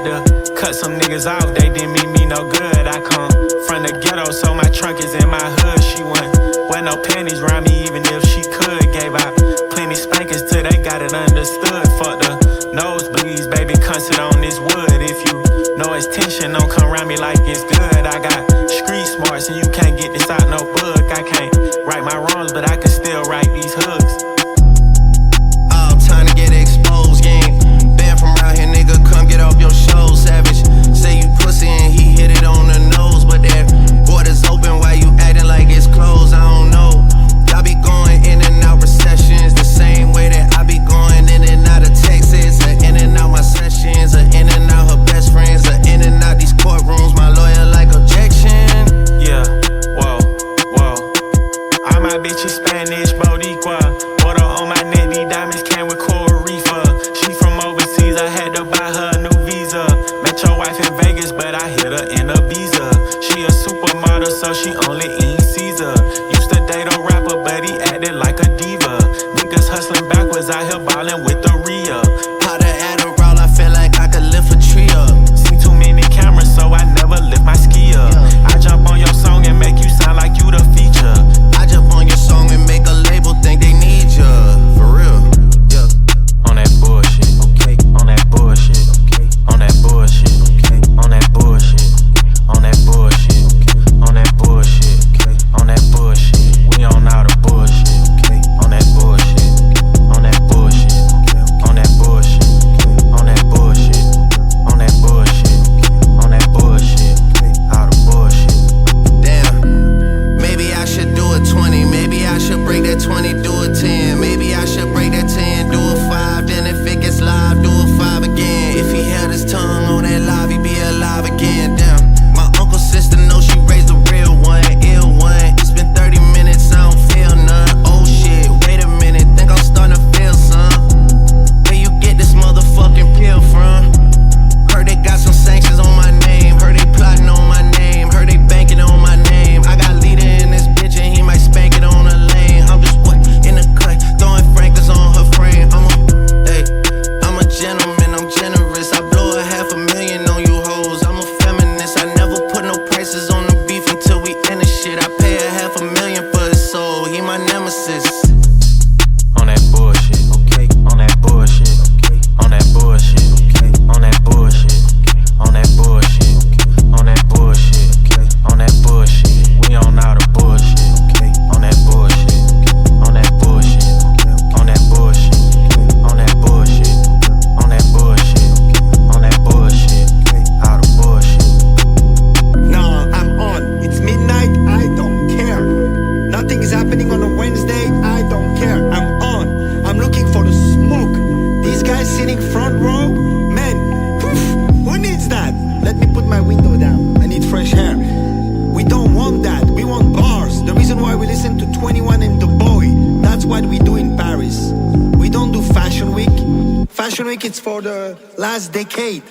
to cut some niggas off, they didn't mean me no good. I come from the ghetto, so my trunk is in my hood. She wouldn't wear no panties around me, even if she could. Gave out plenty spankers till they got it understood. Fuck the nosebleeds, baby, come sit on this wood. If you know it's tension, don't come around me like it's good. I got street smarts and you can't get this out no book. I can't right my wrongs, but I can still write these hooks. All time to get exposed, gang. Banned from around here, nigga, come get off your show, savage. Say you pussy and he hit it on the nose, but that border's open, why you acting like it's closed? I don't know. Y'all be going in and out recessions the same way that I be going in and out of Texas, or in and out my sessions, or in and out her best friends, or in and out these courtrooms. My lawyer like objection. Yeah, whoa, whoa. All my bitches Spanish, Boricua. Water on my neck, these diamonds came with coral reefer. She from overseas, I had to buy her a new visa. Met your wife in Vegas, but I hit her in Ibiza. She a supermodel, so she only eats Caesar. Used to date a rapper, but he acted like a diva. Niggas hustling backwards, out here ballin' with the Rhea. How to Adderall, I feel like I could lift a tree up. See too many cameras, so I never lift my ski up. I jump on your song and make you sound like you the feature. I jump on your song and make a label think they need ya. For real, yeah. On that bullshit, okay. On that bullshit, okay. On that bullshit, okay. On that bullshit, on that bullshit, okay. On that bullshit, okay. On that bullshit, we on all the bullshit, okay. On that bullshit, on that bullshit, on that bullshit, on that bullshit, on that bullshit, on that bullshit, all the bullshit. Damn, maybe I should do a 20. Maybe I should break that 20, do a 10. Maybe I should break that 10, do a 5. Then if it gets live, do a 5 again. If he held his tongue on that live, he'd be alive again. Damn, my uncle's sister knows she raised a real one, ill one. It's been 30 minutes, I don't feel none. Oh shit, wait a minute, think I'm starting to feel some. Where you get this motherfucking pill from? Heard they got some sanctions on my name. Heard they plotting on my name. Heard they banking on my name. I got leader in this bitch and he might spank it on the lane. I'm just what in the cut, throwing frankers on her frame. I'm a gentleman, I'm generous. I blow $500,000 on you hoes. I'm a feminist. I never put no prices on the beef until we end the shit. I pay $500,000 for his soul. He my nemesis. On that bullshit, okay. On that bullshit, okay. On that bullshit, okay. On that bullshit, on that bullshit, on that bullshit, okay. On that bullshit, we on all the bullshit, okay. On that bullshit, on that bullshit, on that bullshit, on that bullshit, on that bullshit, on that bullshit, all the bullshit. Nah, I'm on. It's midnight, I don't care. Nothing is happening on a Wednesday, I don't care. I'm on. I'm looking for the smoke. These guys sitting front row, man, poof, who needs that? Let me put my window down. I need fresh air. We don't want that. We want bars. The reason why we listen to 21 and The Boy, that's what we do in Paris. We don't do Fashion Week. Fashion Week, it's for the last decade.